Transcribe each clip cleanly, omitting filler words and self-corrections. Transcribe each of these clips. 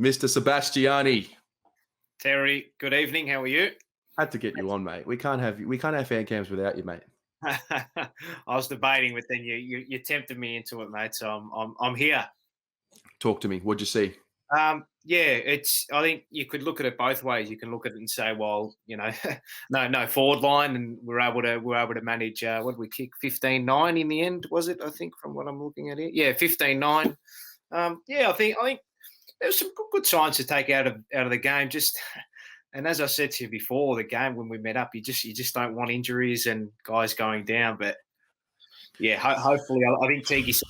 Mr. Sebastiani. Terry, good evening. How are you? Had to get you on, mate. We can't have fan cams without you, mate. I was debating, but then you tempted me into it, mate. So I'm here. Talk to me. What'd you see? I think you could look at it both ways. You can look at it and say, well, no forward line, and we're able to manage. What did we kick? 15-9 in the end, was it? I think from what I'm looking at here, 15-9. I think there's some good signs to take out of the game. And as I said to you before, the game when we met up, you just don't want injuries and guys going down. But yeah, hopefully, I think Tiggy said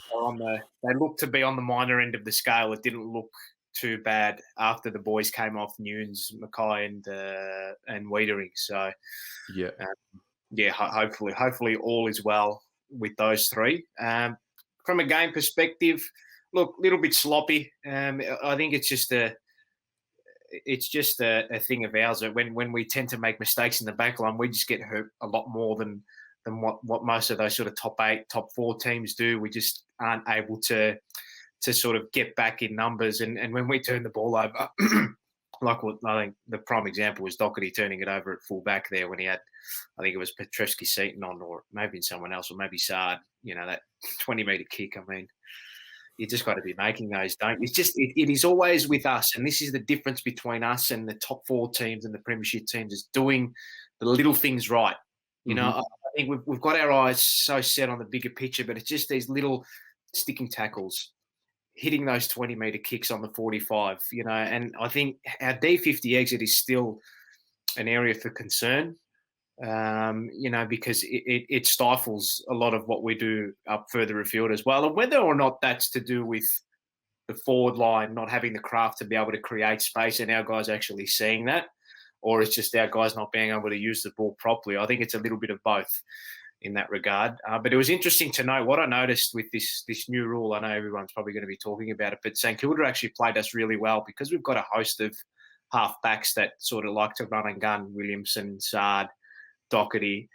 they look to be on the minor end of the scale. It didn't look too bad after the boys came off Nunes, Mackay, and Wiedering. So hopefully all is well with those three. From a game perspective, look, a little bit sloppy. I think it's just a thing of ours that when we tend to make mistakes in the back line, we just get hurt a lot more than what most of those sort of top 8, top 4 teams do. We just aren't able to sort of get back in numbers. And when we turn the ball over, like what I think the prime example was Doherty turning it over at full back there when he had, I think it was Petrevski-Seton on, or maybe someone else, or maybe Sard, that 20-metre kick. I mean, you just got to be making those, don't you? It's just, it is always with us. And this is the difference between us and the top 4 teams and the premiership teams, is doing the little things right. I think we've got our eyes so set on the bigger picture, but it's just these little sticking tackles, hitting those 20-metre kicks on the 45, and I think our D50 exit is still an area for concern, because it stifles a lot of what we do up further afield as well. And whether or not that's to do with the forward line not having the craft to be able to create space and our guys actually seeing that, or it's just our guys not being able to use the ball properly, I think it's a little bit of both in that regard. But it was interesting to know what I noticed with this new rule. I know everyone's probably going to be talking about it, but St Kilda actually played us really well because we've got a host of half-backs that sort of like to run and gun, Williamson, Sard, Doherty,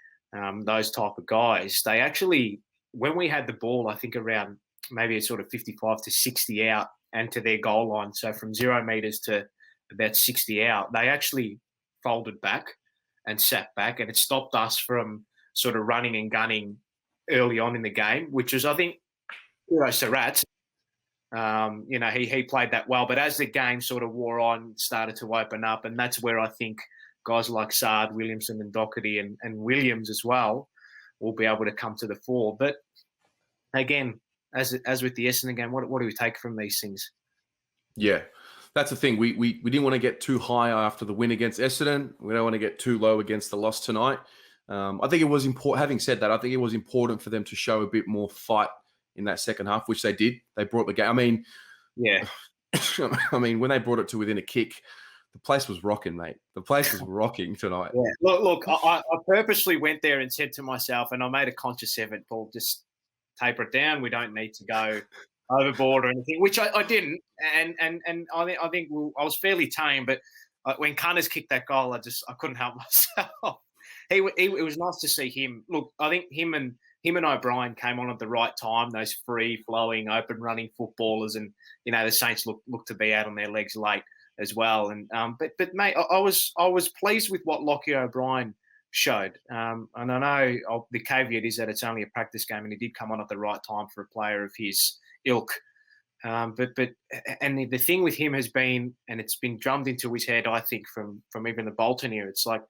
those type of guys. They actually, when we had the ball, I think around maybe a sort of 55 to 60 out and to their goal line, so from 0 metres to about 60 out, they actually folded back and sat back, and it stopped us from sort of running and gunning early on in the game, which was, I think, Surratt. He played that well. But as the game sort of wore on, started to open up, and that's where I think guys like Sard, Williamson and Doherty and Williams as well will be able to come to the fore. But again, as with the Essendon game, what do we take from these things? Yeah, that's the thing. We didn't want to get too high after the win against Essendon. We don't want to get too low against the loss tonight. I think it was important. Having said that, I think it was important for them to show a bit more fight in that second half, which they did. They brought the game. I mean, yeah. I mean, when they brought it to within a kick, the place was rocking, mate. The place was rocking tonight. Yeah. Look, I purposely went there and said to myself, and I made a conscious effort, Paul, just taper it down. We don't need to go overboard or anything, which I didn't. And I think I was fairly tame, but when Cunners kicked that goal, I couldn't help myself. It was nice to see him. Look, I think him and O'Brien came on at the right time. Those free-flowing, open-running footballers, and the Saints look to be out on their legs late as well. And but mate, I was pleased with what Lockie O'Brien showed. And I know the caveat is that it's only a practice game, and he did come on at the right time for a player of his ilk. But the thing with him has been, and it's been drummed into his head, I think, from even the Bolton era. It's like,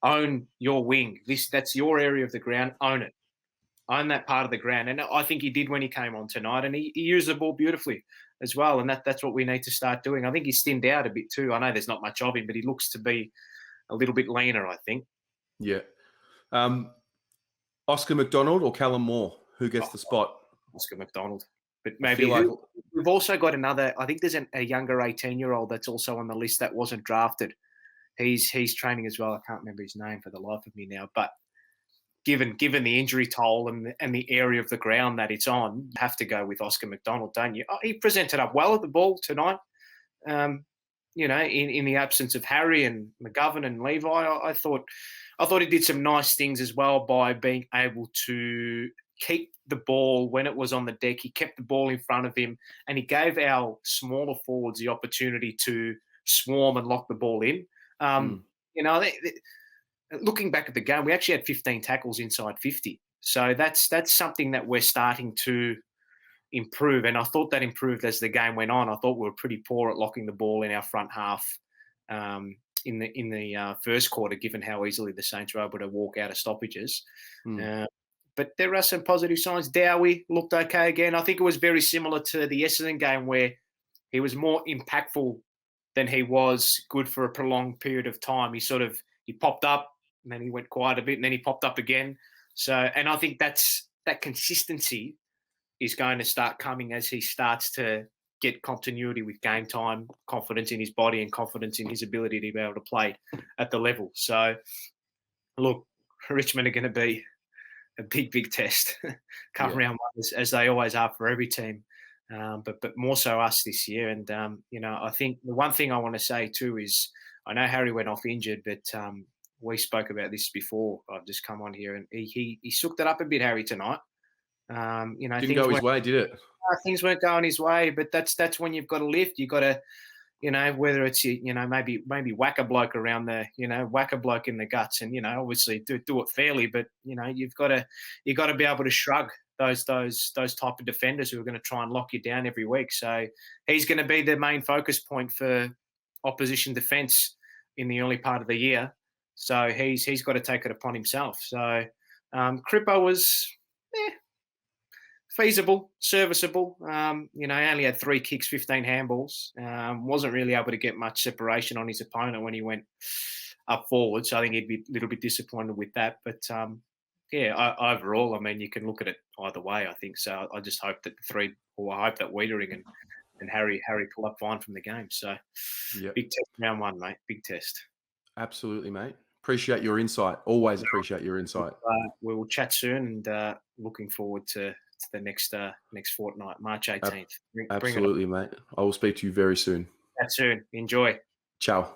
own your wing. That's your area of the ground. Own it. Own that part of the ground. And I think he did when he came on tonight, and he used the ball beautifully as well. And that's what we need to start doing. I think he's thinned out a bit too. I know there's not much of him, but he looks to be a little bit leaner, I think. Yeah. Oscar McDonald or Callum Moore? Who gets the spot? Oscar McDonald. But maybe we've also got another. I think there's a younger 18-year-old that's also on the list that wasn't drafted. He's training as well. I can't remember his name for the life of me now. But given the injury toll and the area of the ground that it's on, you have to go with Oscar McDonald, don't you? He presented up well at the ball tonight. In the absence of Harry and McGovern and Levi, I thought he did some nice things as well by being able to keep the ball when it was on the deck. He kept the ball in front of him, and he gave our smaller forwards the opportunity to swarm and lock the ball in. You know, looking back at the game, we actually had 15 tackles inside 50. So that's something that we're starting to improve, and I thought that improved as the game went on. I thought we were pretty poor at locking the ball in our front half in the first quarter, given how easily the Saints were able to walk out of stoppages. But there are some positive signs. Dowie looked okay again. I think it was very similar to the Essendon game, where he was more impactful than he was good for a prolonged period of time. He popped up, and then he went quiet a bit, and then he popped up again. So, and I think that consistency is going to start coming as he starts to get continuity with game time, confidence in his body, and confidence in his ability to be able to play at the level. So, look, Richmond are going to be a big, big test come round one, as they always are for every team, but more so us this year. And, you know, I think the one thing I want to say too is, I know Harry went off injured, but we spoke about this before. I've just come on here, and he sooked it up a bit, Harry, tonight. You know, didn't go his way, did it? Things weren't going his way, but that's when you've got to lift. You've got to, you know, whether it's, you know, maybe whack a bloke around the, you know, whack a bloke in the guts, and, you know, obviously do it fairly, but, you know, you've got to be able to shrug those type of defenders who are going to try and lock you down every week. So he's going to be the main focus point for opposition defence in the early part of the year. So he's got to take it upon himself. So Crippo was feasible, serviceable. You know, he only had 3 kicks, 15 handballs. Wasn't really able to get much separation on his opponent when he went up forward. So I think he'd be a little bit disappointed with that. But overall, I mean, you can look at it either way, I think. So I just hope that I hope that Wiedering and Harry pull up fine from the game. So big test round one, mate. Big test. Absolutely, mate. Appreciate your insight. Always appreciate your insight. We will chat soon, and looking forward to the next fortnight, March 18th. Absolutely, mate. I will speak to you very soon. Chat soon. Enjoy. Ciao.